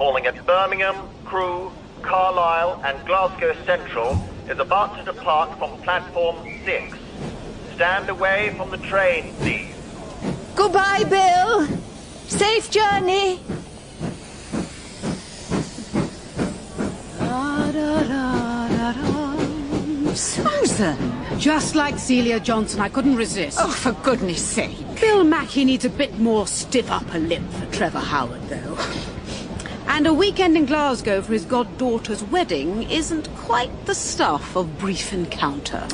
calling at Birmingham, Crewe, Carlisle and Glasgow Central is about to depart from platform 6. Stand away from the train, please. Goodbye, Bill. Safe journey. Susan! Just like Celia Johnson, I couldn't resist. Oh, for goodness sake. Bill Mackey needs a bit more stiff upper lip for Trevor Howard, though. And a weekend in Glasgow for his goddaughter's wedding isn't quite the stuff of brief encounter.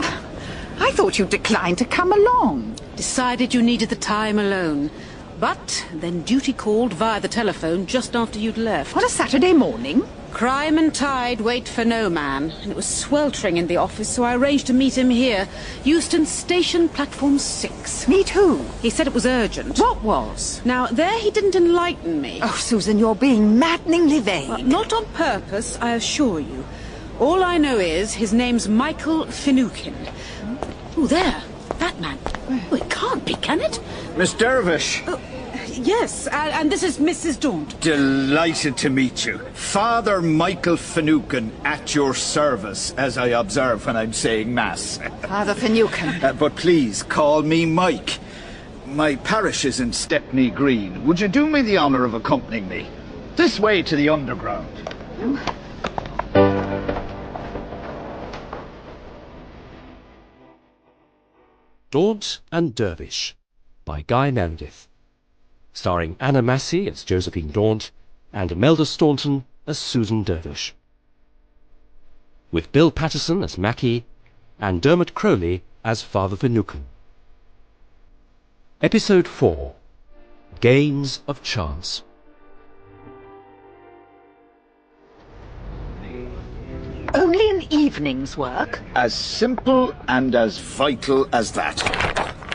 I thought you declined to come along. Decided you needed the time alone. But then duty called via the telephone just after you'd left. On a Saturday morning? Crime and tide wait for no man, and it was sweltering in the office, so I arranged to meet him here. Euston Station, platform 6. Meet who? He said it was urgent. What was? Now, there he didn't enlighten me. Oh, Susan, you're being maddeningly vague. Not on purpose, I assure you. All I know is his name's Michael Finucane. Oh, there. That man. Oh, it can't be, can it? Miss Dervish. Oh, yes, and this is Mrs. Daunt. Delighted to meet you. Father Michael Finucane at your service, as I observe when I'm saying Mass. Father Finucane. But please, call me Mike. My parish is in Stepney Green. Would you do me the honour of accompanying me? This way to the underground. Daunt and Dervish by Guy Meredith, starring Anna Massey as Josephine Daunt and Imelda Staunton as Susan Dervish, with Bill Patterson as Mackie and Dermot Crowley as Father Finucane. Episode 4, Games of Chance. Only an evening's work? As simple and as vital as that.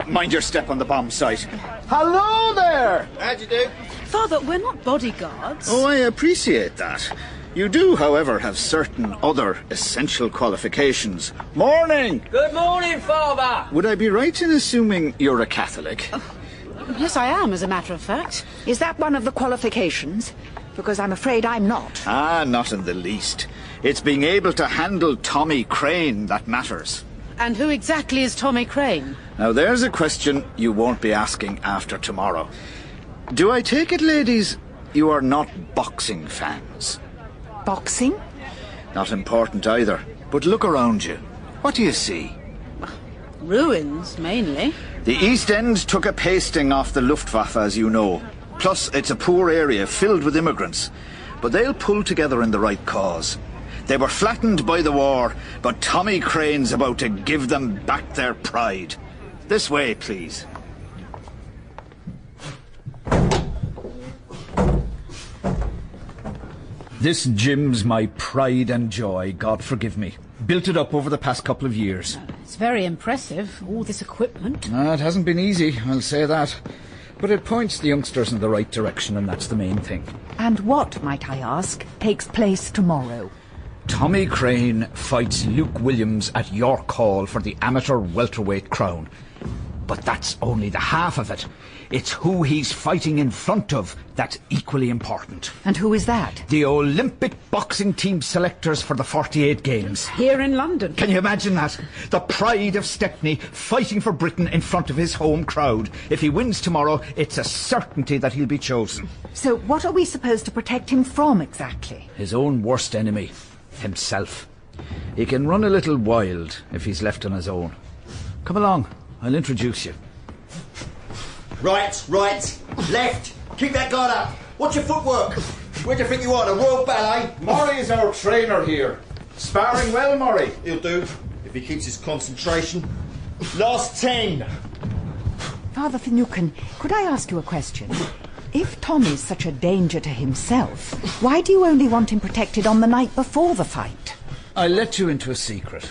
Mind your step on the bomb site. Hello there! How'd you do? Father, we're not bodyguards. Oh, I appreciate that. You do, however, have certain other essential qualifications. Morning! Good morning, Father! Would I be right in assuming you're a Catholic? Yes, I am, as a matter of fact. Is that one of the qualifications? Because I'm afraid I'm not. Ah, not in the least. It's being able to handle Tommy Crane that matters. And who exactly is Tommy Crane? Now, there's a question you won't be asking after tomorrow. Do I take it, ladies, you are not boxing fans? Boxing? Not important either. But look around you. What do you see? Ruins, mainly. The East End took a pasting off the Luftwaffe, as you know. Plus, it's a poor area filled with immigrants. But they'll pull together in the right cause. They were flattened by the war, but Tommy Crane's about to give them back their pride. This way, please. This gym's my pride and joy, God forgive me. Built it up over the past couple of years. It's very impressive, all this equipment. It hasn't been easy, I'll say that. But it points the youngsters in the right direction, and that's the main thing. And what, might I ask, takes place tomorrow? Tommy Crane fights Luke Williams at York Hall for the amateur welterweight crown. But that's only the half of it. It's who he's fighting in front of that's equally important. And who is that? The Olympic boxing team selectors for the 48 Games. Here in London. Can you imagine that? The pride of Stepney fighting for Britain in front of his home crowd. If he wins tomorrow, it's a certainty that he'll be chosen. So what are we supposed to protect him from exactly? His own worst enemy. Himself. He can run a little wild if he's left on his own. Come along, I'll introduce you. Right, left. Keep that guard up. What's your footwork? Where do you think you are, the Royal Ballet? Murray's our trainer here. Sparring well, Murray? He'll do, if he keeps his concentration. Last 10. Father Finucane, could I ask you a question? If Tom is such a danger to himself, why do you only want him protected on the night before the fight? I'll let you into a secret.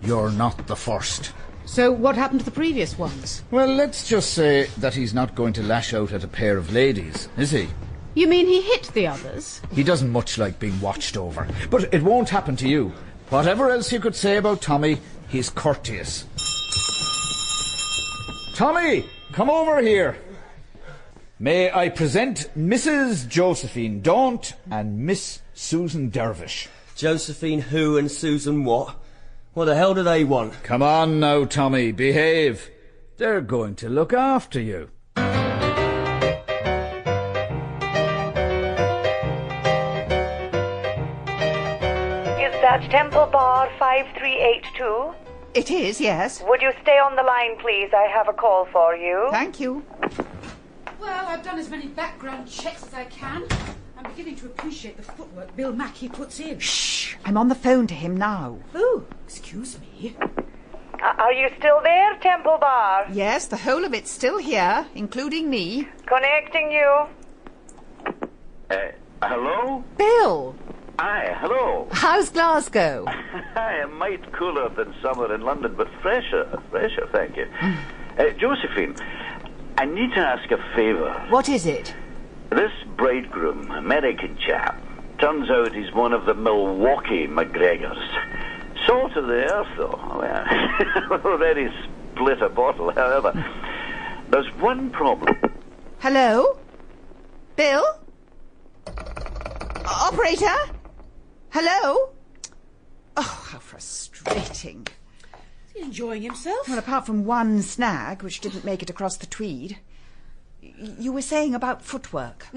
You're not the first. So what happened to the previous ones? Well, let's just say that he's not going to lash out at a pair of ladies, is he? You mean he hit the others? He doesn't much like being watched over. But it won't happen to you. Whatever else you could say about Tommy, he's courteous. Tommy, come over here. May I present Mrs. Josephine Daunt and Miss Susan Dervish. Josephine who and Susan what? What the hell do they want? Come on now, Tommy, behave. They're going to look after you. That Temple Bar 5382? It is, yes. Would you stay on the line, please? I have a call for you. Thank you. Well, I've done as many background checks as I can. I'm beginning to appreciate the footwork Bill Mackey puts in. Shh! I'm on the phone to him now. Oh, excuse me. Are you still there, Temple Bar? Yes, the whole of it's still here, including me. Connecting you. Hello? Bill! Aye, hello. How's Glasgow? Aye, a mite cooler than summer in London, but fresher, thank you. Josephine, I need to ask a favour. What is it? This bridegroom, American chap, turns out he's one of the Milwaukee McGregors. Salt of the earth, though. Well, already split a bottle, however. There's one problem. Hello? Bill? Operator? Hello? Oh, how frustrating. Is he enjoying himself? Well, apart from one snag, which didn't make it across the Tweed. You were saying about footwork.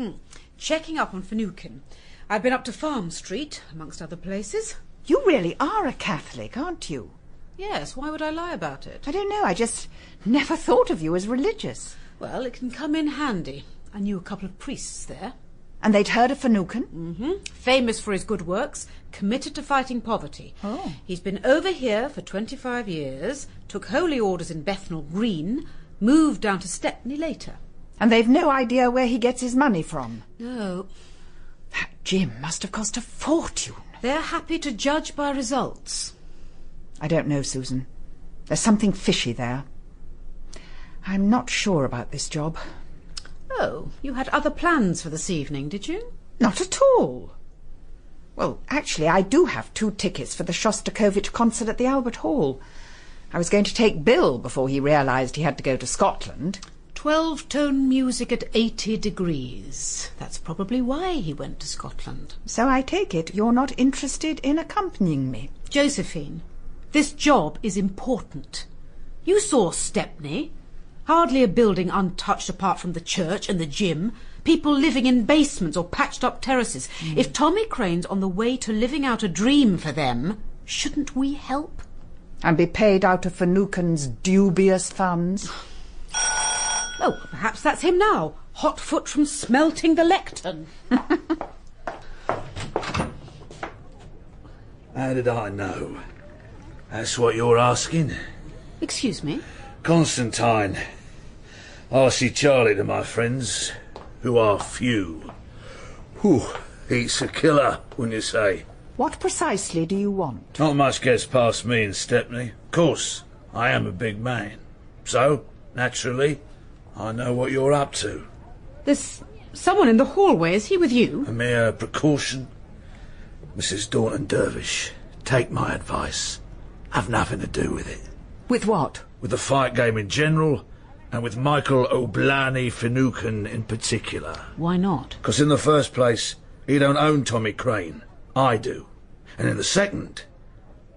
Checking up on Finucane. I've been up to Farm Street, amongst other places. You really are a Catholic, aren't you? Yes, why would I lie about it? I don't know, I just never thought of you as religious. Well, it can come in handy. I knew a couple of priests there. And they'd heard of Finucane? Famous for his good works, committed to fighting poverty. Oh. He's been over here for 25 years, took holy orders in Bethnal Green, moved down to Stepney later. And they've no idea where he gets his money from? No. That gym must have cost a fortune. They're happy to judge by results. I don't know, Susan. There's something fishy there. I'm not sure about this job. Oh, you had other plans for this evening, did you? Not at all. Well, actually, I do have 2 tickets for the Shostakovich concert at the Albert Hall. I was going to take Bill before he realised he had to go to Scotland. 12-tone music at 80 degrees. That's probably why he went to Scotland. So I take it you're not interested in accompanying me. Josephine, this job is important. You saw Stepney. Hardly a building untouched apart from the church and the gym. People living in basements or patched up terraces. If Tommy Crane's on the way to living out a dream for them, shouldn't we help? And be paid out of Finucane's dubious funds? Oh, perhaps that's him now. Hot foot from smelting the lectern. How did I know? That's what you're asking? Excuse me? Constantine. R.C. Charlie to my friends, who are few. Whew, he's a killer, wouldn't you say? What precisely do you want? Not much gets past me in Stepney. Of course, I am a big man. So, naturally, I know what you're up to. There's someone in the hallway. Is he with you? A mere precaution. Mrs. Daunton Dervish, take my advice. Have nothing to do with it. With what? With the fight game in general, and with Michael O'Blarney Finucane in particular. Why not? Because in the first place, he don't own Tommy Crane. I do. And in the second,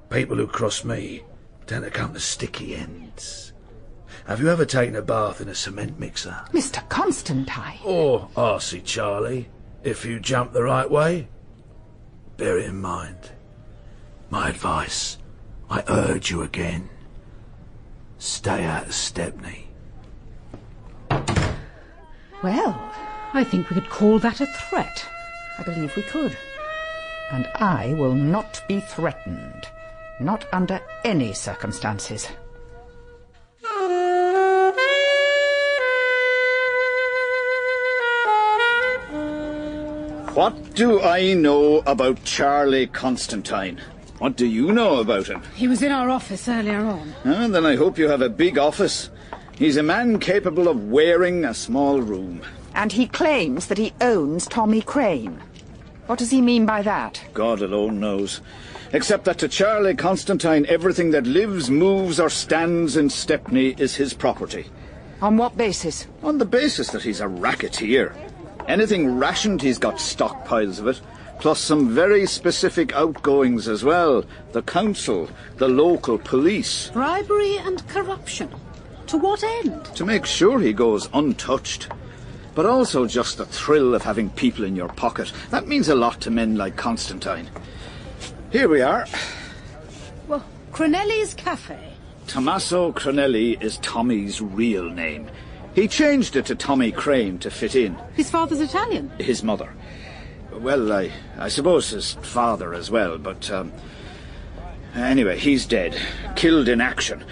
people who cross me tend to come to sticky ends. Have you ever taken a bath in a cement mixer? Mr. Constantine. Or R.C. Charlie, if you jump the right way? Bear it in mind. My advice, I urge you again. Stay out of Stepney. Well, I think we could call that a threat. I believe we could. And I will not be threatened. Not under any circumstances. What do I know about Charlie Constantine? What do you know about him? He was in our office earlier on. Ah, then I hope you have a big office. He's a man capable of wearing a small room. And he claims that he owns Tommy Crane. What does he mean by that? God alone knows. Except that to Charlie Constantine, everything that lives, moves or stands in Stepney is his property. On what basis? On the basis that he's a racketeer. Anything rationed, he's got stockpiles of it. Plus some very specific outgoings as well. The council, the local police. Bribery and corruption. To what end? To make sure he goes untouched. But also just the thrill of having people in your pocket. That means a lot to men like Constantine. Here we are. Well, Cronelli's Cafe. Tommaso Cronelli is Tommy's real name. He changed it to Tommy Crane to fit in. His father's Italian? His mother. Well, I suppose his father as well, but... Anyway, he's dead. Killed in action.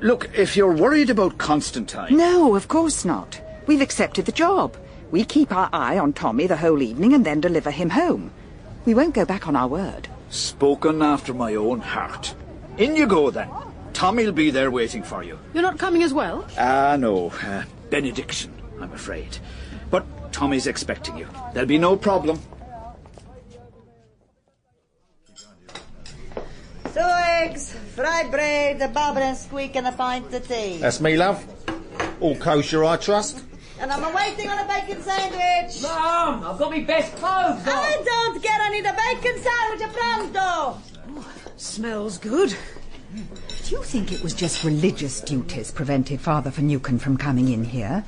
Look, if you're worried about Constantine... No, of course not. We've accepted the job. We keep our eye on Tommy the whole evening and then deliver him home. We won't go back on our word. Spoken after my own heart. In you go, then. Tommy'll be there waiting for you. You're not coming as well? No. Benediction, I'm afraid. But Tommy's expecting you. There'll be no problem. 2 eggs, fried bread, a bobber and squeak and a pint of tea. That's me, love. All kosher, I trust. And I'm waiting on a bacon sandwich. Mum, I've got my best clothes on. I don't care, I need a bacon sandwich pronto. Smells good. Do you think it was just religious duties prevented Father Van Newken from coming in here?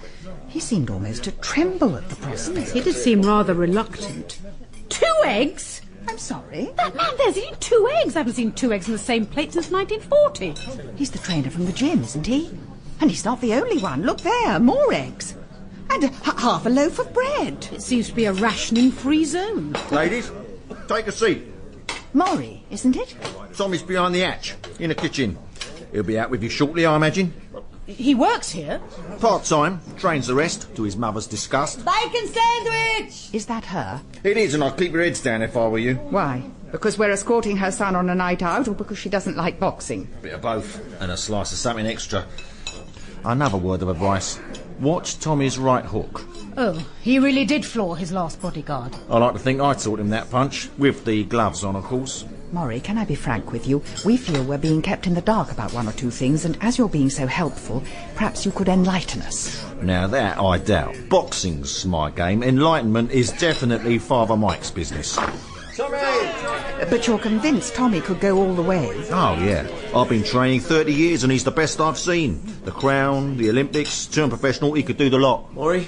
He seemed almost to tremble at the prospect. He did seem rather reluctant. 2 eggs? I'm sorry? That man there's eating 2 eggs. I haven't seen 2 eggs in the same plate since 1940. He's the trainer from the gym, isn't he? And he's not the only one. Look there, more eggs. And half a loaf of bread. It seems to be a rationing-free zone. Ladies, take a seat. Maury, isn't it? Tommy's behind the hatch, in the kitchen. He'll be out with you shortly, I imagine. He works here? Part-time, trains the rest, to his mother's disgust. Bacon sandwich! Is that her? It is, and I'd keep your heads down if I were you. Why? Because we're escorting her son on a night out, or because she doesn't like boxing? Bit of both, and a slice of something extra. Another word of advice. Watch Tommy's right hook. Oh, he really did floor his last bodyguard. I like to think I taught him that punch, with the gloves on, of course. Maury, can I be frank with you? We feel we're being kept in the dark about 1 or 2 things, and as you're being so helpful, perhaps you could enlighten us. Now that I doubt. Boxing's my game. Enlightenment is definitely Father Mike's business. Tommy! But you're convinced Tommy could go all the way? Oh, yeah. I've been training 30 years and he's the best I've seen. The Crown, the Olympics, turned professional, he could do the lot. Maury?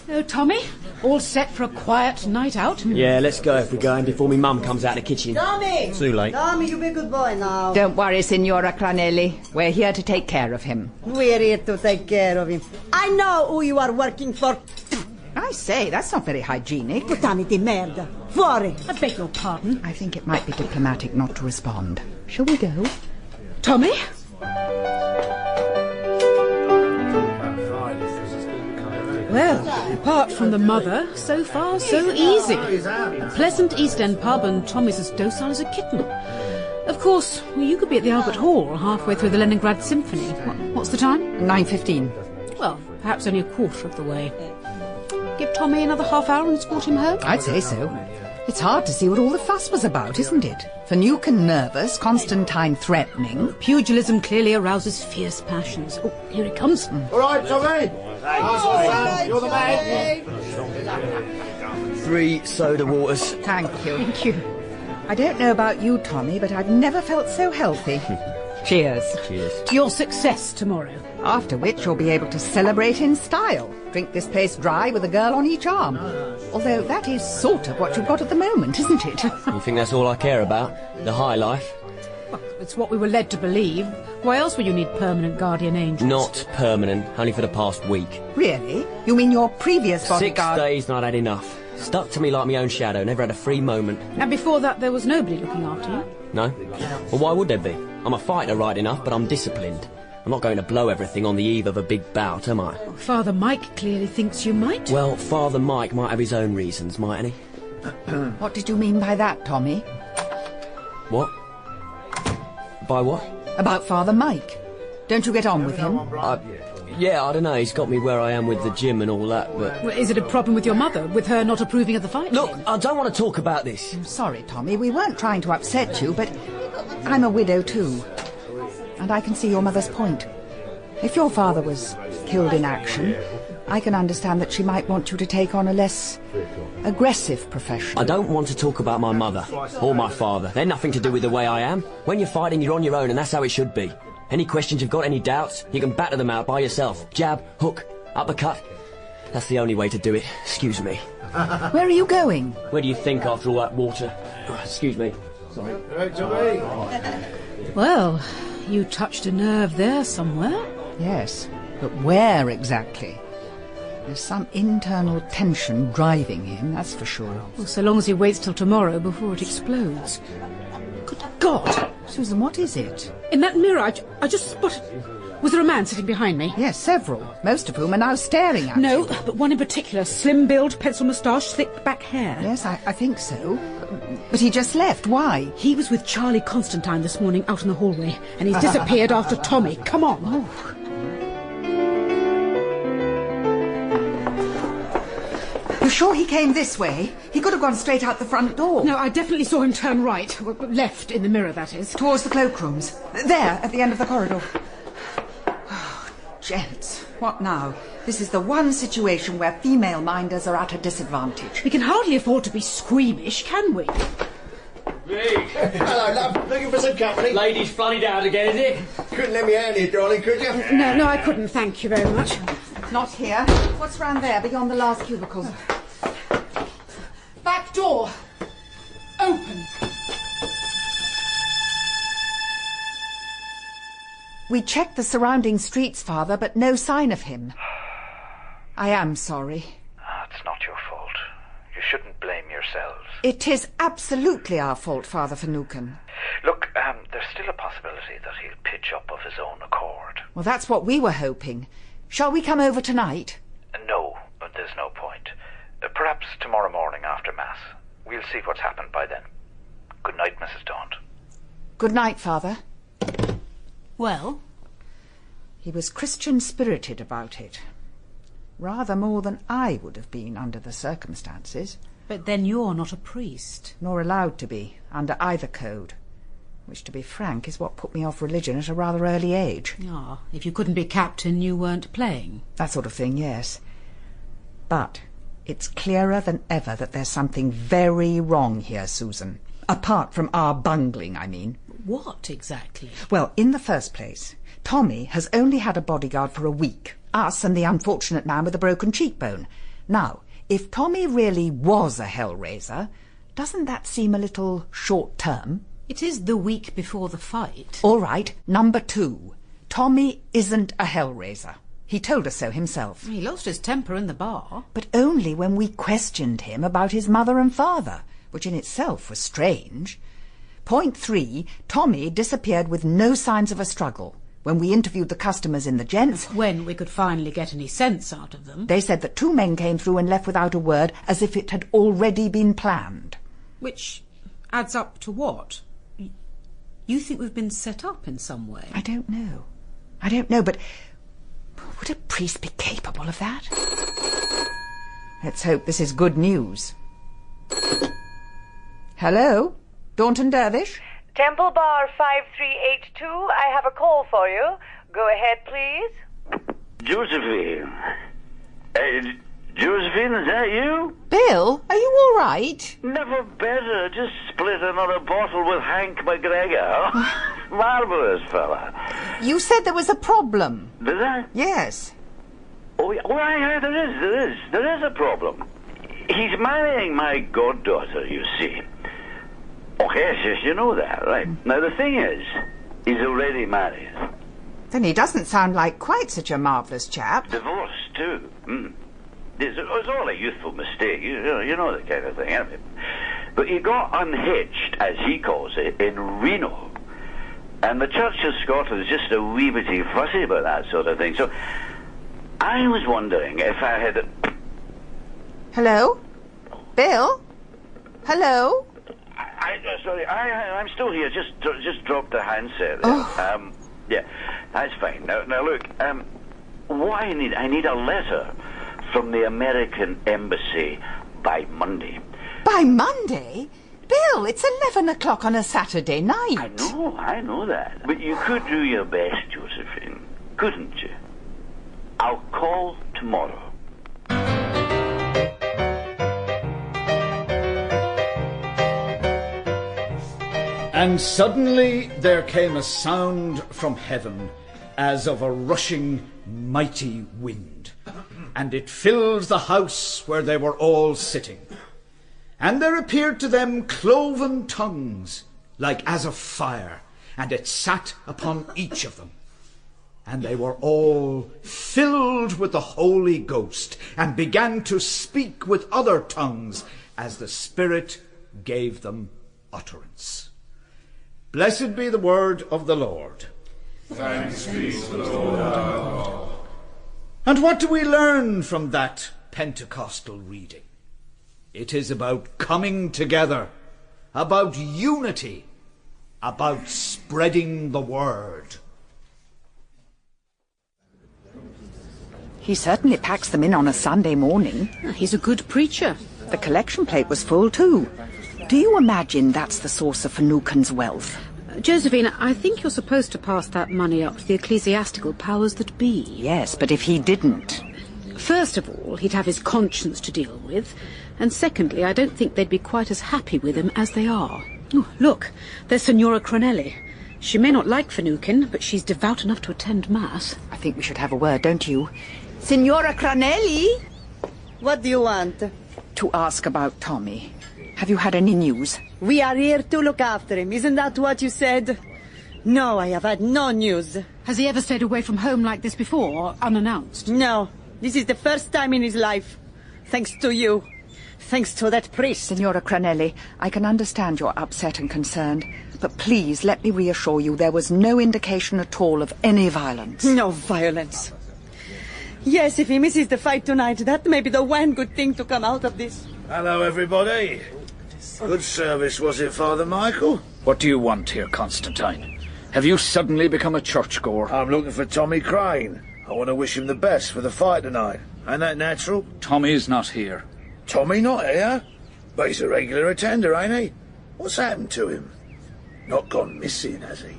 Oh, Tommy? All set for a quiet night out? Yeah, let's go if we're going before me mum comes out of the kitchen. Tommy! Too late. Tommy, you be a good boy now. Don't worry, Signora Cranelli. We're here to take care of him. We're here to take care of him. I know who you are working for. I say, that's not very hygienic. Puttani di merda. Fuori. I beg your pardon. I think it might be diplomatic not to respond. Shall we go? Tommy? Well, apart from the mother, so far so easy. A pleasant East End pub and Tommy's as docile as a kitten. Of course, you could be at the Albert Hall halfway through the Leningrad Symphony. What's the time? 9:15. Well, perhaps only a quarter of the way. Give Tommy another half hour and escort him home? I'd say so. It's hard to see what all the fuss was about, isn't it? Van Newken nervous, Constantine threatening. Pugilism clearly arouses fierce passions. Oh, here he comes. All right, Tommy. You're the man. 3 soda waters. Thank you. Thank you. I don't know about you, Tommy, but I've never felt so healthy. Cheers. Cheers. To your success tomorrow. After which you'll be able to celebrate in style. Drink this place dry with a girl on each arm. Although that is sort of what you've got at the moment, isn't it? You think that's all I care about? The high life? Well, it's what we were led to believe. Why else would you need permanent guardian angels? Not permanent, only for the past week. Really? You mean your previous bodyguard? 6 days and I'd had enough. Stuck to me like my own shadow, never had a free moment. And before that there was nobody looking after you? No? Well, why would there be? I'm a fighter right enough, but I'm disciplined. I'm not going to blow everything on the eve of a big bout, am I? Father Mike clearly thinks you might. Well, Father Mike might have his own reasons, mightn't he? What did you mean by that, Tommy? What? By what? About Father Mike. Don't you get on with him? Yeah, I don't know. He's got me where I am with the gym and all that, but... Well, is it a problem with your mother, with her not approving of the fight? Look, I don't want to talk about this. I'm sorry, Tommy. We weren't trying to upset you, but I'm a widow too. And I can see your mother's point. If your father was killed in action, I can understand that she might want you to take on a less aggressive profession. I don't want to talk about my mother or my father. They're nothing to do with the way I am. When you're fighting, you're on your own, and that's how it should be. Any questions you've got, any doubts, you can batter them out by yourself. Jab, hook, uppercut. That's the only way to do it. Excuse me. Where are you going? Where do you think after all that water? Excuse me. Sorry. Well, you touched a nerve there somewhere. Yes, but where exactly? There's some internal tension driving him, that's for sure. Well, so long as he waits till tomorrow before it explodes. Good God! Susan, what is it? In that mirror, I just spotted... Was there a man sitting behind me? Yes, several, most of whom are now staring at No, you. but one in particular. Slim-build, pencil moustache, thick back hair. Yes, I think so. But he just left. Why? He was with Charlie Constantine this morning out in the hallway, and he's disappeared after Tommy. Come on. Oh. You sure he came this way? He could have gone straight out the front door. No, I definitely saw him turn right. Left, in the mirror, that is. Towards the cloakrooms. There, at the end of the corridor. Oh, gents, what now? This is the one situation where female minders are at a disadvantage. We can hardly afford to be squeamish, can we? Hello, love. Looking for some company? Ladies flooded out again, is it? Couldn't let me hand here, darling, could you? No, I couldn't, thank you very much. Not here. What's round there, beyond the last cubicle? Back door. Open. We checked the surrounding streets, Father, but no sign of him. I am sorry. It's not your fault. You shouldn't blame yourselves. It is absolutely our fault, Father Finucane. Look, there's still a possibility that he'll pitch up of his own accord. Well, that's what we were hoping. Shall we come over tonight? No, but there's no point. Perhaps tomorrow morning after Mass. We'll see what's happened by then. Good night, Mrs. Daunt. Good night, Father. Well? He was Christian-spirited about it. Rather more than I would have been under the circumstances. But then you're not a priest. Nor allowed to be, under either code. Which, to be frank, is what put me off religion at a rather early age. Ah, if you couldn't be captain, you weren't playing. That sort of thing, yes. But it's clearer than ever that there's something very wrong here, Susan. Apart from our bungling, I mean. What, exactly? Well, in the first place, Tommy has only had a bodyguard for a week. Us and the unfortunate man with the broken cheekbone. Now, if Tommy really was a hellraiser, doesn't that seem a little short-term? It is the week before the fight. All right, number 2. Tommy isn't a hellraiser. He told us so himself. He lost his temper in the bar. But only when we questioned him about his mother and father, which in itself was strange. Point 3, Tommy disappeared with no signs of a struggle. When we interviewed the customers in the gents... When we could finally get any sense out of them. They said that 2 men came through and left without a word, as if it had already been planned. Which adds up to what? You think we've been set up in some way? I don't know, but would a priest be capable of that? Let's hope this is good news. Hello? Daunton Dervish? Temple Bar 5382, I have a call for you. Go ahead, please. Josephine. Josephine, is that you? Bill, are you all right? Never better. Just split another bottle with Hank McGregor. Marvellous fella. You said there was a problem. Did I? Yes. Oh, yeah, there is a problem. He's marrying my goddaughter, you see. Oh, yes, you know that, right? Now, the thing is, he's already married. Then he doesn't sound like quite such a marvellous chap. Divorced, too. It was all a youthful mistake, you know the kind of thing, isn't it? But he got unhitched, as he calls it, in Reno. And the Church of Scotland is just a wee bitty fussy about that sort of thing. So I was wondering if I had... Hello? Bill? Hello? I'm still here. Just dropped the handset there. Oh. Yeah, that's fine. Now look, what I need a letter from the American Embassy by Monday. By Monday? Bill, it's 11 o'clock on a Saturday night. I know that. But you could do your best, Josephine, couldn't you? I'll call tomorrow. And suddenly there came a sound from heaven, as of a rushing mighty wind, and it filled the house where they were all sitting. And there appeared to them cloven tongues, like as of fire, and it sat upon each of them. And they were all filled with the Holy Ghost, and began to speak with other tongues, as the Spirit gave them utterance. Blessed be the word of the Lord. Thanks be to the Lord our God. And what do we learn from that Pentecostal reading? It is about coming together, about unity, about spreading the word. He certainly packs them in on a Sunday morning. He's a good preacher. The collection plate was full too. Do you imagine that's the source of Finucane's wealth? Josephine, I think you're supposed to pass that money up to the ecclesiastical powers that be. Yes, but if he didn't... First of all, he'd have his conscience to deal with. And secondly, I don't think they'd be quite as happy with him as they are. Oh, look, there's Signora Cranelli. She may not like Finucane, but she's devout enough to attend Mass. I think we should have a word, don't you? Signora Cranelli? What do you want? To ask about Tommy. Have you had any news? We are here to look after him. Isn't that what you said? No, I have had no news. Has he ever stayed away from home like this before, unannounced? No. This is the first time in his life. Thanks to you. Thanks to that priest. Signora Cranelli, I can understand you're upset and concerned, but please let me reassure you there was no indication at all of any violence. No violence. Yes, if he misses the fight tonight, that may be the one good thing to come out of this. Hello, everybody. Good service, was it, Father Michael? What do you want here, Constantine? Have you suddenly become a churchgoer? I'm looking for Tommy Crane. I want to wish him the best for the fight tonight. Ain't that natural? Tommy's not here. Tommy not here? But he's a regular attender, ain't he? What's happened to him? Not gone missing, has he?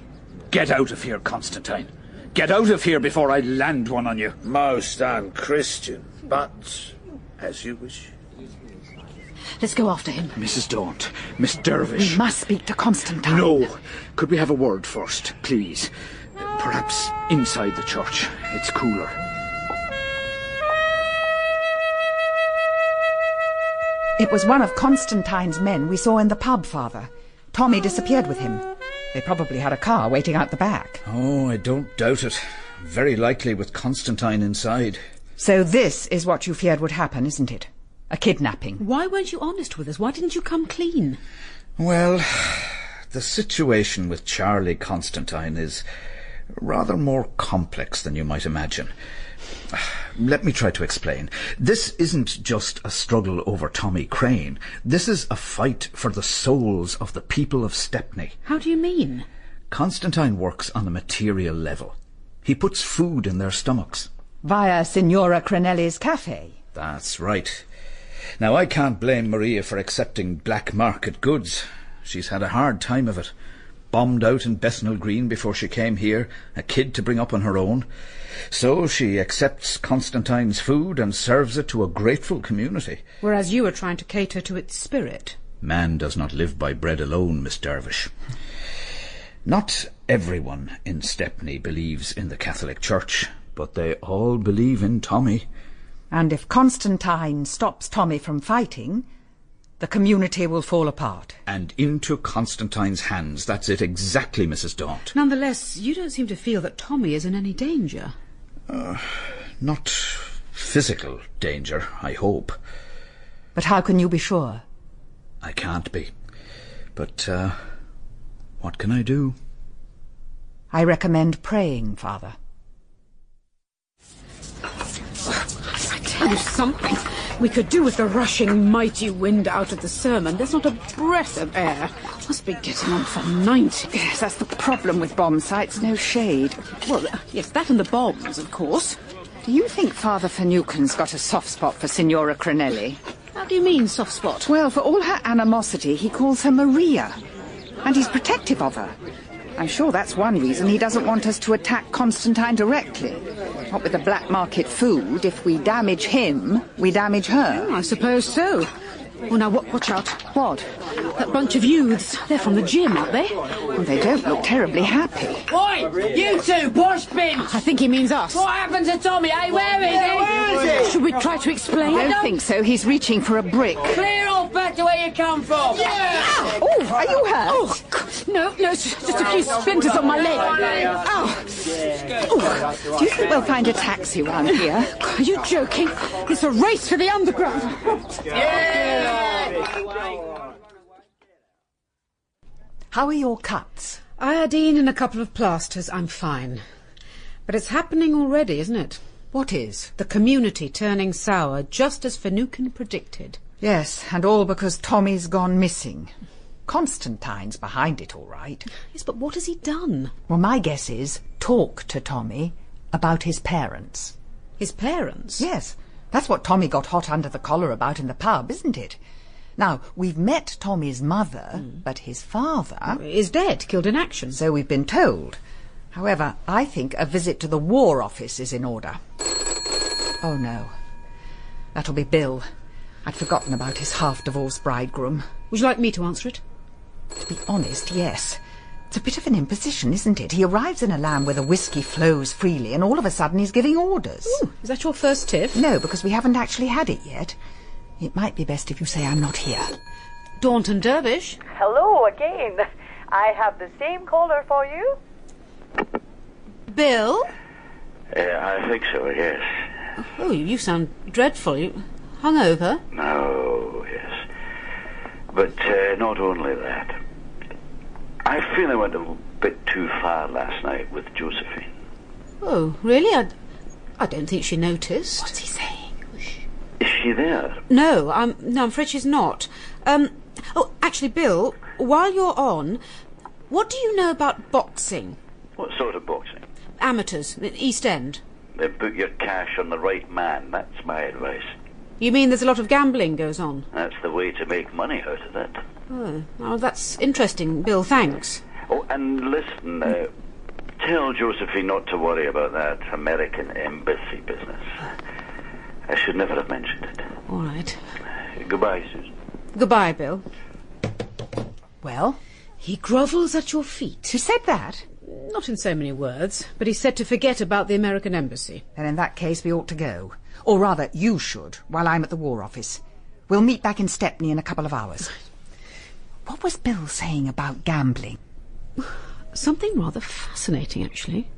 Get out of here, Constantine. Get out of here before I land one on you. Most unchristian, but as you wish. Let's go after him. Mrs. Daunt, Miss Dervish. We must speak to Constantine. No. Could we have a word first, please? Perhaps inside the church. It's cooler. It was one of Constantine's men we saw in the pub, Father. Tommy disappeared with him. They probably had a car waiting out the back. Oh, I don't doubt it. Very likely with Constantine inside. So this is what you feared would happen, isn't it? A kidnapping. Why weren't you honest with us? Why didn't you come clean? Well, the situation with Charlie Constantine is rather more complex than you might imagine. Let me try to explain. This isn't just a struggle over Tommy Crane. This is a fight for the souls of the people of Stepney. How do you mean? Constantine works on a material level. He puts food in their stomachs. Via Signora Cranelli's cafe. That's right. Now, I can't blame Maria for accepting black market goods. She's had a hard time of it. Bombed out in Bethnal Green before she came here, a kid to bring up on her own. So she accepts Constantine's food and serves it to a grateful community. Whereas you are trying to cater to its spirit. Man does not live by bread alone, Miss Dervish. Not everyone in Stepney believes in the Catholic Church, but they all believe in Tommy. And if Constantine stops Tommy from fighting, the community will fall apart. And into Constantine's hands. That's it exactly, Mrs. Daunt. Nonetheless, you don't seem to feel that Tommy is in any danger. Not physical danger, I hope. But how can you be sure? I can't be. But, what can I do? I recommend praying, Father. I tell you something. We could do with the rushing mighty wind out of the sermon. There's not a breath of air. Must be getting on for 90. Yes, that's the problem with bomb sites. No shade. Well, yes, that and the bombs, of course. Do you think Father Finucane's got a soft spot for Signora Cranelli? How do you mean, soft spot? Well, for all her animosity, he calls her Maria. And he's protective of her. I'm sure that's one reason he doesn't want us to attack Constantine directly. Not with the black market food. If we damage him, we damage her. Oh, I suppose so. Oh, now, watch out. What? That bunch of youths. They're from the gym, aren't they? Well, they don't look terribly happy. Oi! You two, bosh bins! I think he means us. What happened to Tommy, eh? Where is he? Should we try to explain? I don't think so. He's reaching for a brick. Clear off back to where you come from! Yeah! Oh, are you hurt? Oh, God. No, it's just a few splinters on my leg. Oh. Do you think we'll find a taxi round here? Are you joking? It's a race for the underground. Yeah! How are your cuts? Iodine and a couple of plasters. I'm fine. But it's happening already, isn't it? What is? The community turning sour, just as Finucane predicted. Yes, and all because Tommy's gone missing. Constantine's behind it, all right. Yes, but what has he done? Well, my guess is talk to Tommy about his parents. His parents? Yes. That's what Tommy got hot under the collar about in the pub, isn't it? Now, we've met Tommy's mother, but his father... is dead, killed in action. So we've been told. However, I think a visit to the War Office is in order. Oh, no. That'll be Bill. I'd forgotten about his half-divorced bridegroom. Would you like me to answer it? To be honest, yes. It's a bit of an imposition, isn't it? He arrives in a land where the whiskey flows freely and all of a sudden he's giving orders. Ooh, is that your first tiff? No, because we haven't actually had it yet. It might be best if you say I'm not here. Daunt and Dervish. Hello again. I have the same caller for you. Bill? I think so, yes. Oh, you sound dreadful. You hungover? No, yes. But not only that. I feel I went a bit too far last night with Josephine. Oh, really? I don't think she noticed. What's he saying? Is she there? No, I'm afraid she's not. Oh, actually, Bill, while you're on, what do you know about boxing? What sort of boxing? Amateurs, East End. Then put your cash on the right man. That's my advice. You mean there's a lot of gambling goes on? That's the way to make money out of it. Oh, that's interesting, Bill, thanks. Oh, and listen, tell Josephine not to worry about that American embassy business. I should never have mentioned it. All right. Goodbye, Susan. Goodbye, Bill. Well? He grovels at your feet. He said that? Not in so many words, but he said to forget about the American embassy. Then in that case we ought to go. Or rather, you should, while I'm at the War Office. We'll meet back in Stepney in a couple of hours. What was Bill saying about gambling? Something rather fascinating, actually.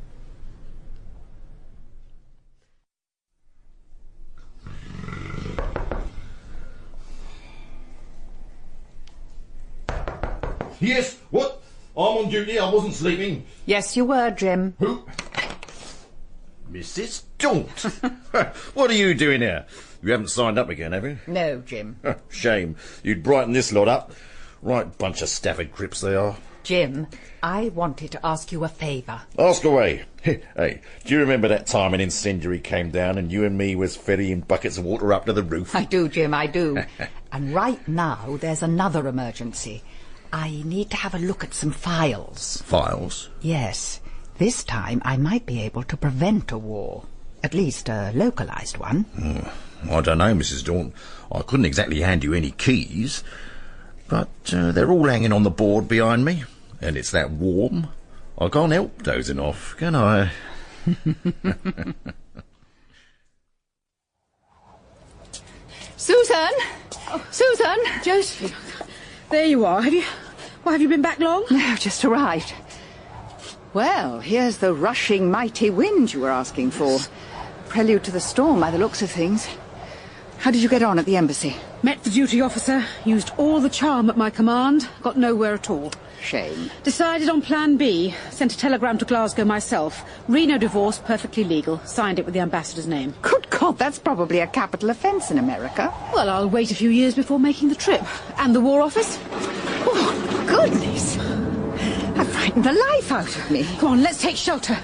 Yes, what? I'm on duty, I wasn't sleeping. Yes, you were, Jim. Who? Mrs. Daunt. What are you doing here? You haven't signed up again, have you? No, Jim. Shame. You'd brighten this lot up. Right bunch of Stafford grips they are. Jim, I wanted to ask you a favour. Ask away. Hey, do you remember that time an incendiary came down and you and me was ferrying buckets of water up to the roof? I do, Jim, I do. And right now there's another emergency. I need to have a look at some files. Files? Yes. This time I might be able to prevent a war. At least a localised one. I don't know, Mrs. Daunt. I couldn't exactly hand you any keys. But they're all hanging on the board behind me. And it's that warm. I can't help dozing off, can I? Susan! Oh, Susan! Josephine, there you are. Have you been back long? No, just arrived. Well, here's the rushing mighty wind you were asking for. Prelude to the storm by the looks of things. How did you get on at the embassy? Met the duty officer, used all the charm at my command, got nowhere at all. Shame. Decided on plan B, sent a telegram to Glasgow myself. Reno divorce, perfectly legal, signed it with the ambassador's name. Good God, that's probably a capital offence in America. Well, I'll wait a few years before making the trip. And the War Office? Oh, goodness. That frightened the life out of me. Go on, let's take shelter.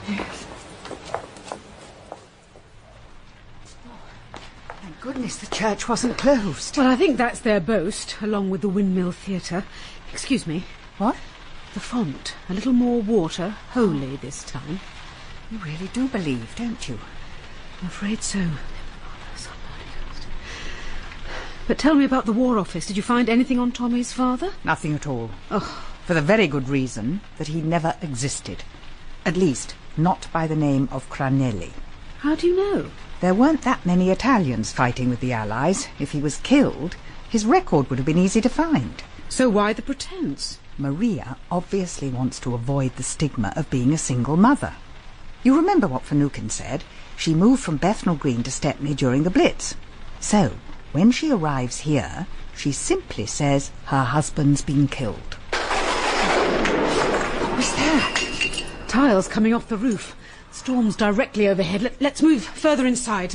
Thank goodness the church wasn't closed. Well, I think that's their boast, along with the Windmill Theatre. Excuse me. What? The font. A little more water. Holy this time. You really do believe, don't you? I'm afraid so. But tell me about the War Office. Did you find anything on Tommy's father? Nothing at all. Oh. For the very good reason that he never existed. At least, not by the name of Cranelli. How do you know? There weren't that many Italians fighting with the Allies. If he was killed, his record would have been easy to find. So why the pretense? Maria obviously wants to avoid the stigma of being a single mother. You remember what Finucane said? She moved from Bethnal Green to Stepney during the Blitz. So, when she arrives here, she simply says her husband's been killed. What was that? Tiles coming off the roof. Storm's directly overhead. Let's move further inside.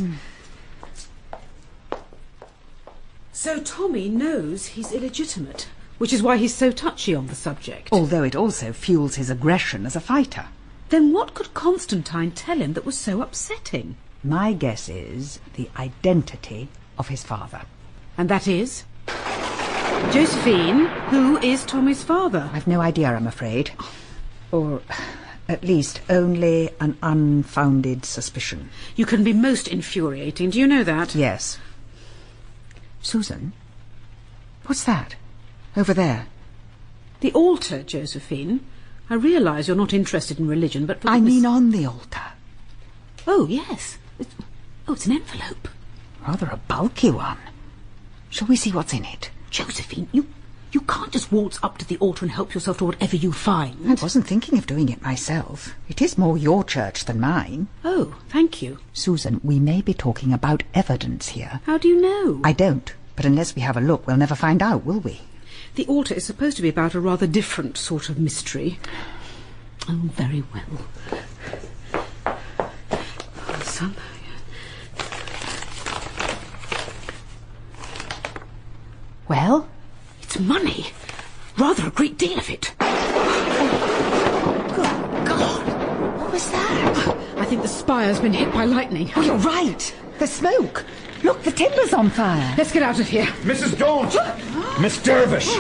So Tommy knows he's illegitimate, which is why he's so touchy on the subject. Although it also fuels his aggression as a fighter. Then what could Constantine tell him that was so upsetting? My guess is the identity of his father. And that is? Josephine, who is Tommy's father? I've no idea, I'm afraid. Or at least only an unfounded suspicion. You can be most infuriating, do you know that? Yes. Susan? What's that? Over there? The altar, Josephine. I realise you're not interested in religion, but... I mean on the altar. Oh, yes. It's an envelope. Rather a bulky one. Shall we see what's in it? Josephine, you can't just waltz up to the altar and help yourself to whatever you find. I wasn't thinking of doing it myself. It is more your church than mine. Oh, thank you. Susan, we may be talking about evidence here. How do you know? I don't. But unless we have a look, we'll never find out, will we? The altar is supposed to be about a rather different sort of mystery. Oh, very well. Son. Well? It's money. Rather a great deal of it. Good God! What was that? I think the spire's been hit by lightning. Oh, you're right. The smoke. Look, the timber's on fire. Let's get out of here. Mrs. Daunt! Miss Dervish!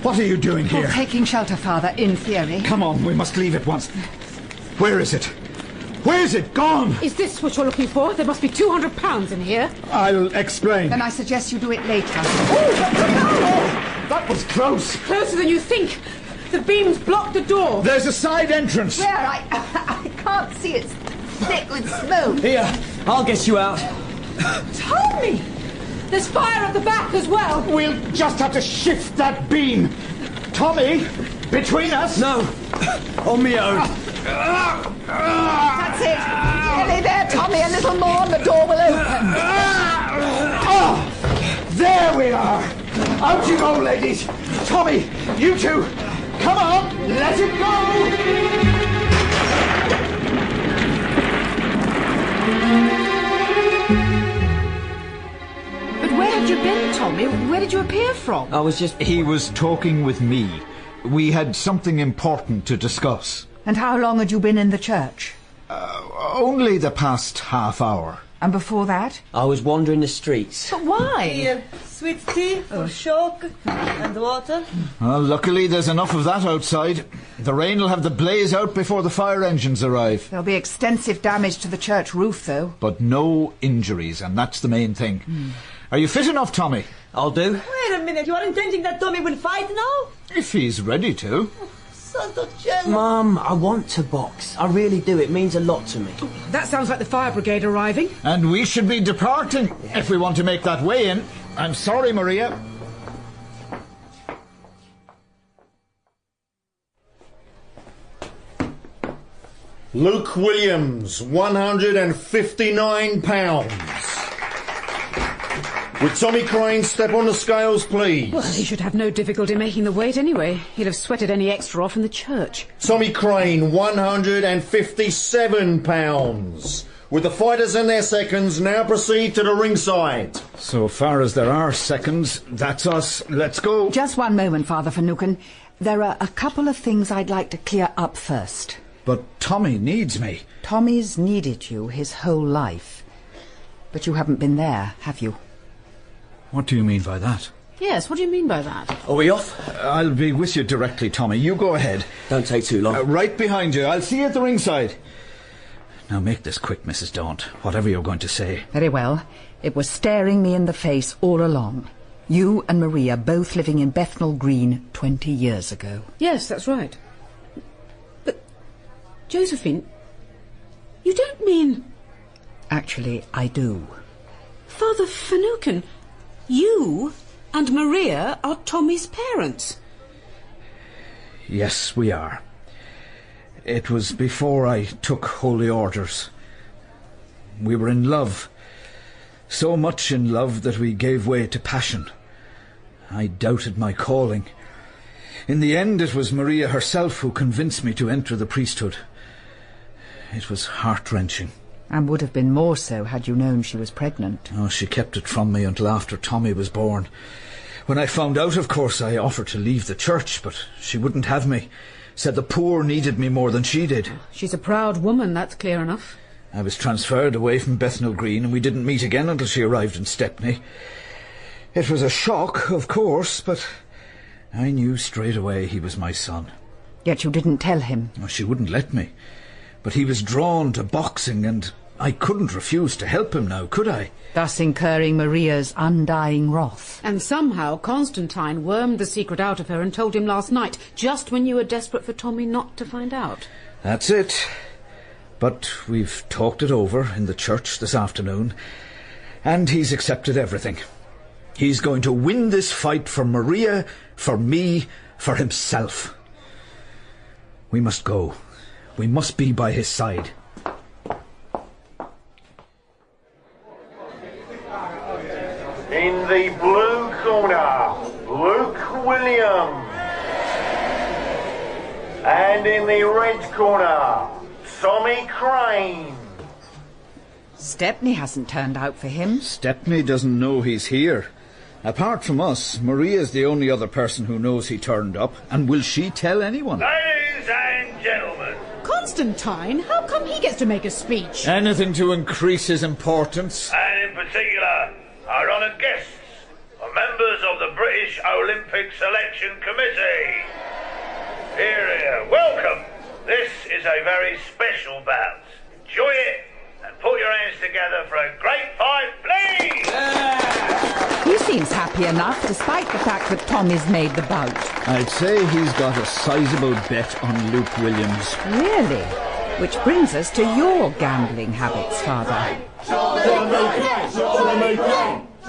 What are you doing here? Oh, taking shelter, Father, in theory. Come on, we must leave at once. Where is it? Where's it gone? Is this what you're looking for? There must be £200 in here. I'll explain. Then I suggest you do it later. Oh, that was close. Closer than you think. The beams block the door. There's a side entrance. Where? I can't see. It's thick with smoke. Here, I'll get you out. Tommy! There's fire at the back as well. We'll just have to shift that beam. Tommy, between us. No, on me own. That's it. Nearly there, Tommy. A little more and the door will open. There we are. Out you go, ladies. Tommy, you two. Come on, let it go. Where have you been, Tommy? Where did you appear from? I was just... He was talking with me. We had something important to discuss. And how long had you been in the church? Only the past half hour. And before that? I was wandering the streets. But why? Here, sweet tea for shock and water. Well, luckily there's enough of that outside. The rain will have the blaze out before the fire engines arrive. There'll be extensive damage to the church roof, though. But no injuries, and that's the main thing. Are you fit enough, Tommy? I'll do. Wait a minute, you are intending that Tommy will fight now? If he's ready to. Santo cielo. Mum, I want to box. I really do. It means a lot to me. That sounds like the fire brigade arriving. And we should be departing if we want to make that way in. I'm sorry, Maria. Luke Williams, £159. Would Tommy Crane step on the scales, please? Well, he should have no difficulty making the weight anyway. He'll have sweated any extra off in the church. Tommy Crane, £157. Would the fighters and their seconds now proceed to the ringside? So far as there are seconds, that's us. Let's go. Just one moment, Father Finucane. There are a couple of things I'd like to clear up first. But Tommy needs me. Tommy's needed you his whole life. But you haven't been there, have you? What do you mean by that? Yes, what do you mean by that? Are we off? I'll be with you directly, Tommy. You go ahead. Don't take too long. Right behind you. I'll see you at the ringside. Now make this quick, Mrs. Daunt, whatever you're going to say. Very well. It was staring me in the face all along. You and Maria both living in Bethnal Green 20 years ago. Yes, that's right. But, Josephine, you don't mean... Actually, I do. Father Finucane, you and Maria are Tommy's parents. Yes, we are. It was before I took holy orders. We were in love. So much in love that we gave way to passion. I doubted my calling. In the end, it was Maria herself who convinced me to enter the priesthood. It was heart-wrenching. And would have been more so had you known she was pregnant. Oh, she kept it from me until after Tommy was born. When I found out, of course, I offered to leave the church, but she wouldn't have me. Said the poor needed me more than she did. She's a proud woman, that's clear enough. I was transferred away from Bethnal Green, and we didn't meet again until she arrived in Stepney. It was a shock, of course, but I knew straight away he was my son. Yet you didn't tell him. Oh, she wouldn't let me. But he was drawn to boxing, and I couldn't refuse to help him now, could I? Thus incurring Maria's undying wrath. And somehow Constantine wormed the secret out of her and told him last night, just when you were desperate for Tommy not to find out. That's it. But we've talked it over in the church this afternoon, and he's accepted everything. He's going to win this fight for Maria, for me, for himself. We must go. We must be by his side. In the blue corner, Luke Williams. And in the red corner, Tommy Crane. Stepney hasn't turned out for him. Stepney doesn't know he's here. Apart from us, Maria's the only other person who knows he turned up. And will she tell anyone? Ladies and gentlemen. Constantine? How come he gets to make a speech? Anything to increase his importance. And in particular, our honoured guests are members of the British Olympic Selection Committee. Here, welcome. This is a very special bout. Enjoy it and put your hands together for a great fight, please! He seems happy enough, despite the fact that Tommy's made the bout. I'd say he's got a sizable bet on Luke Williams. Really? Which brings us to your gambling habits, Father.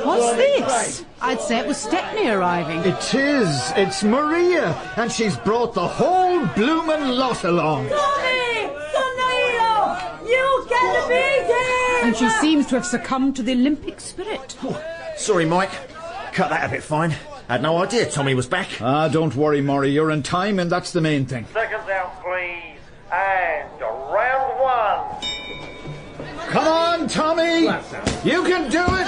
What's this? I'd say it was Stepney arriving. It is. It's Maria, and she's brought the whole bloomin' lot along. Tommy! Sonero! You get the beating! And she seems to have succumbed to the Olympic spirit. Oh, sorry, Mike. Cut that a bit fine. Had no idea Tommy was back. Ah, don't worry, Murray. You're in time, and that's the main thing. Seconds out, please. And round one. Come on, Tommy! You can do it!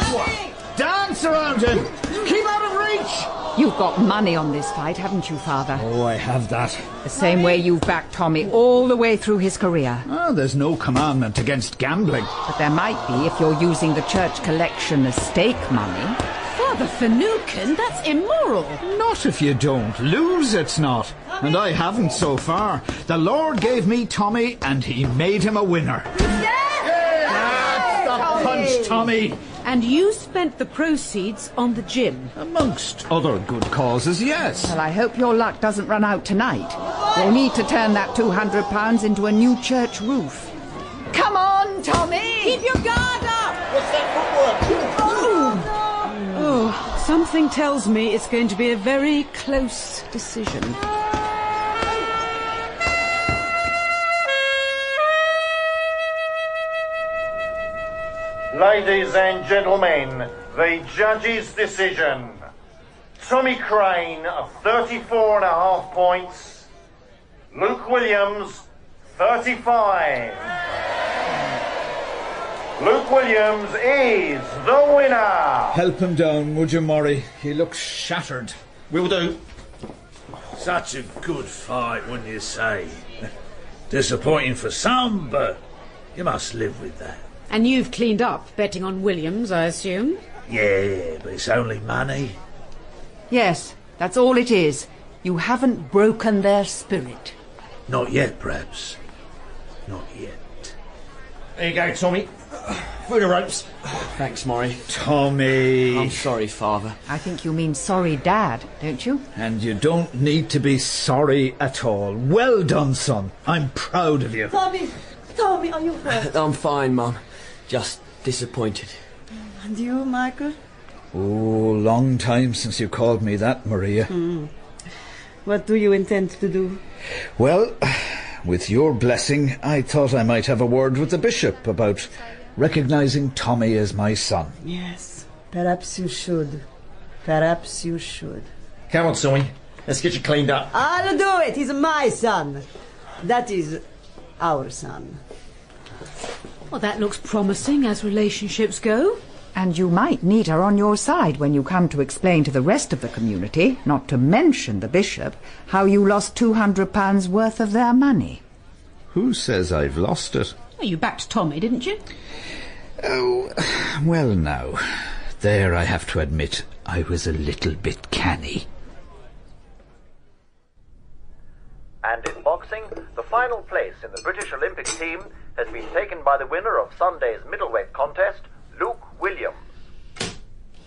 Dance around him! Keep out of reach! You've got money on this fight, haven't you, Father? Oh, I have that. The same way you've backed Tommy all the way through his career. Oh, there's no commandment against gambling. But there might be if you're using the church collection as stake money. Father Finucane, that's immoral. Not if you don't. Lose, it's not. And I haven't so far. The Lord gave me Tommy, and he made him a winner. That's the punch, Tommy. And you spent the proceeds on the gym. Amongst other good causes, yes. Well, I hope your luck doesn't run out tonight. We'll need to turn that £200 into a new church roof. Come on, Tommy! Keep your guard up! What's that footwork? Oh, something tells me it's going to be a very close decision. Ladies and gentlemen, the judge's decision. Tommy Crane, 34.5 points. Luke Williams, 35. Luke Williams is the winner. Help him down, would you, Murray? He looks shattered. Will do. Such a good fight, wouldn't you say? Disappointing for some, but you must live with that. And you've cleaned up betting on Williams, I assume? Yeah, but it's only money. Yes, that's all it is. You haven't broken their spirit. Not yet, perhaps. Not yet. There you go, Tommy. Through the ropes. Thanks, Maury. Tommy. I'm sorry, Father. I think you mean sorry, Dad, don't you? And you don't need to be sorry at all. Well done, son. I'm proud of you. Tommy, are you hurt? I'm fine, Mum. Just disappointed. And you, Michael? Oh, long time since you called me that, Maria. What do you intend to do? Well, with your blessing, I thought I might have a word with the bishop about recognising Tommy as my son. Yes, perhaps you should. Perhaps you should. Come on, Tommy. Let's get you cleaned up. I'll do it. He's my son. That is our son. Well, that looks promising as relationships go. And you might need her on your side when you come to explain to the rest of the community, not to mention the bishop, how you lost £200 worth of their money. Who says I've lost it? Well, you backed Tommy, didn't you? Oh, well now. There I have to admit I was a little bit canny. And in boxing, the final place in the British Olympic team has been taken by the winner of Sunday's middleweight contest, Luke Williams.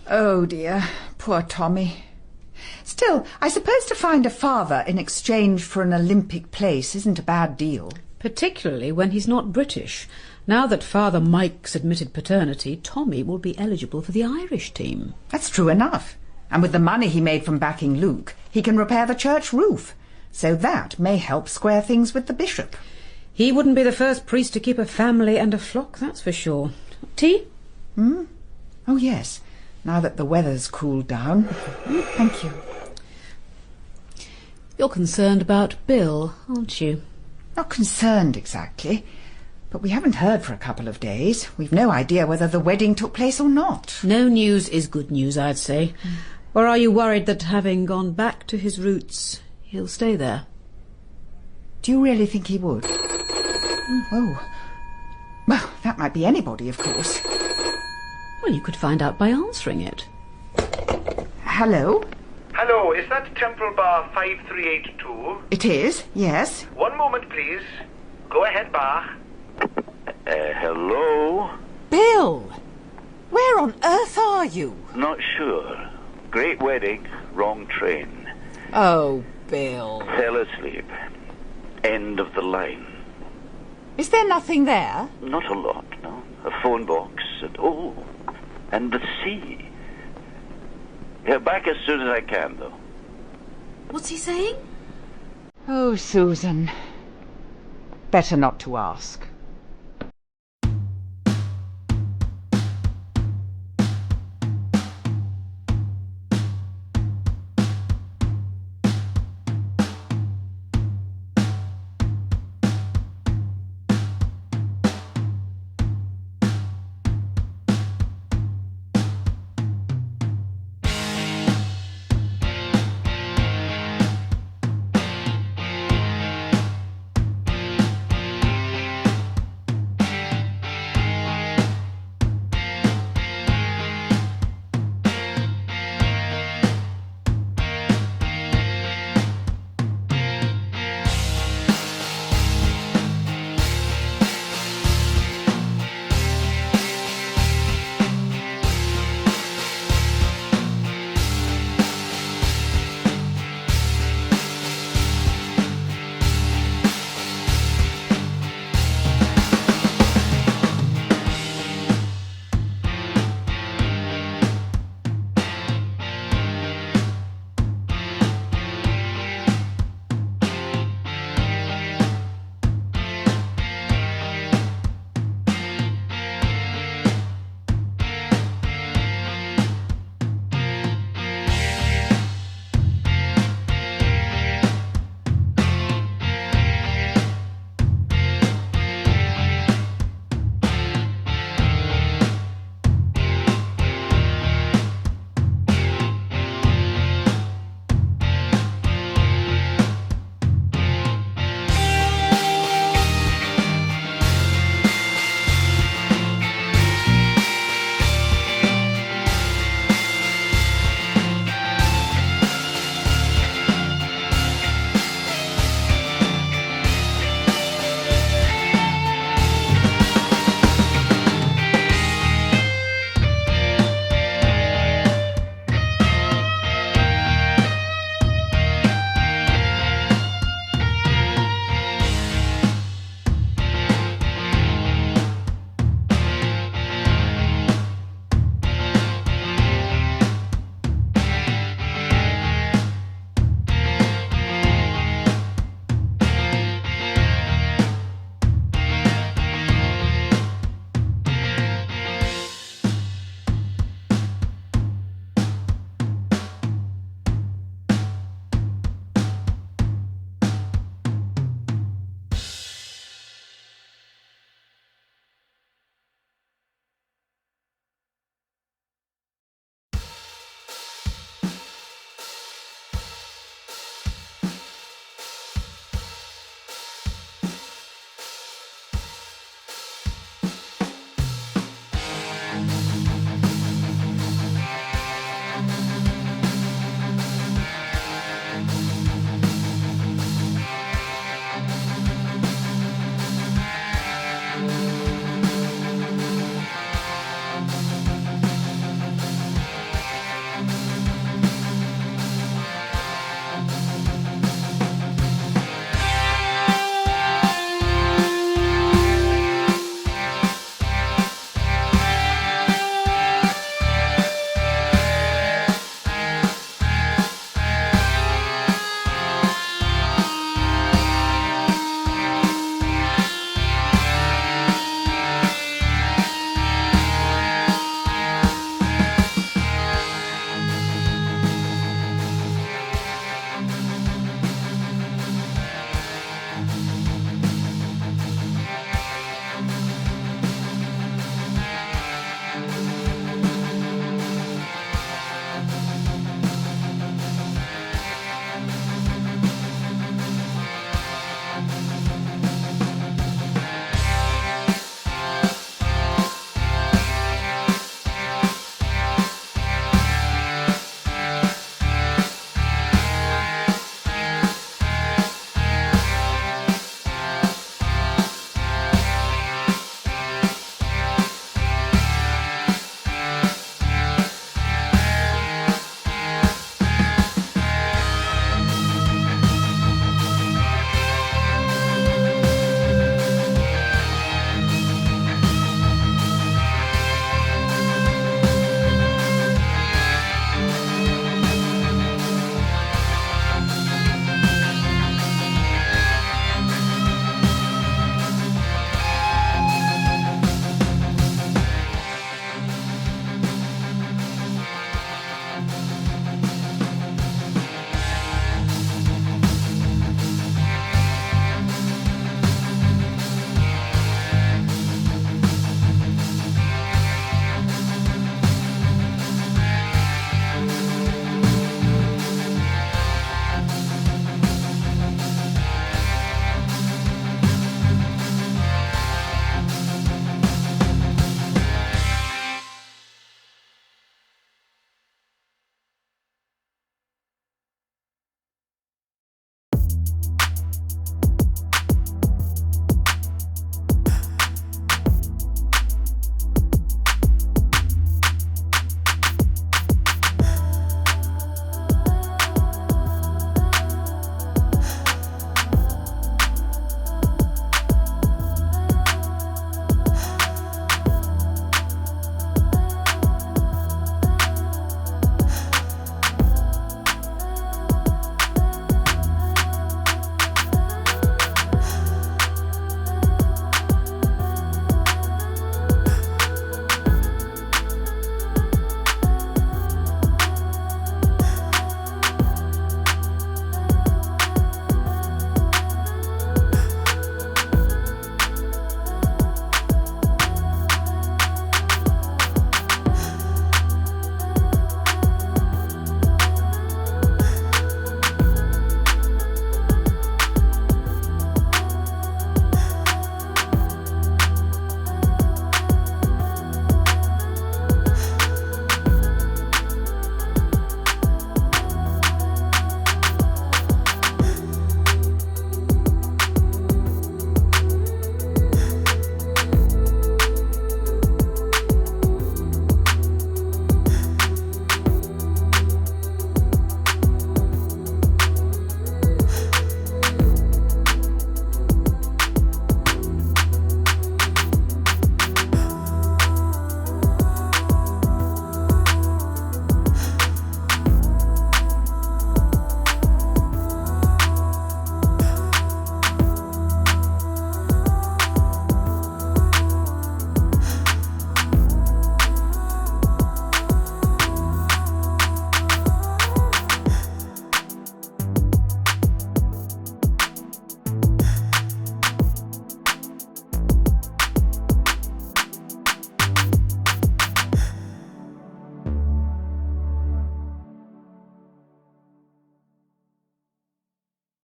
Oh dear, poor Tommy. Still, I suppose to find a father in exchange for an Olympic place isn't a bad deal. Particularly when he's not British. Now that Father Mike's admitted paternity, Tommy will be eligible for the Irish team. That's true enough. And with the money he made from backing Luke, he can repair the church roof. So that may help square things with the bishop. He wouldn't be the first priest to keep a family and a flock, that's for sure. Tea? Oh, yes. Now that the weather's cooled down. Thank you. You're concerned about Bill, aren't you? Not concerned exactly. But we haven't heard for a couple of days. We've no idea whether the wedding took place or not. No news is good news, I'd say. Or are you worried that having gone back to his roots, he'll stay there? Do you really think he would? Oh. Well, that might be anybody, of course. Well, you could find out by answering it. Hello? Hello, is that Temple Bar 5382? It is, yes. One moment, please. Go ahead, Bar. Hello? Bill! Where on earth are you? Not sure. Great wedding, wrong train. Oh, Bill. Fell asleep. End of the line. Is there nothing there? Not a lot, no. A phone box and the sea. Yeah, back as soon as I can, though. What's he saying? Oh, Susan. Better not to ask.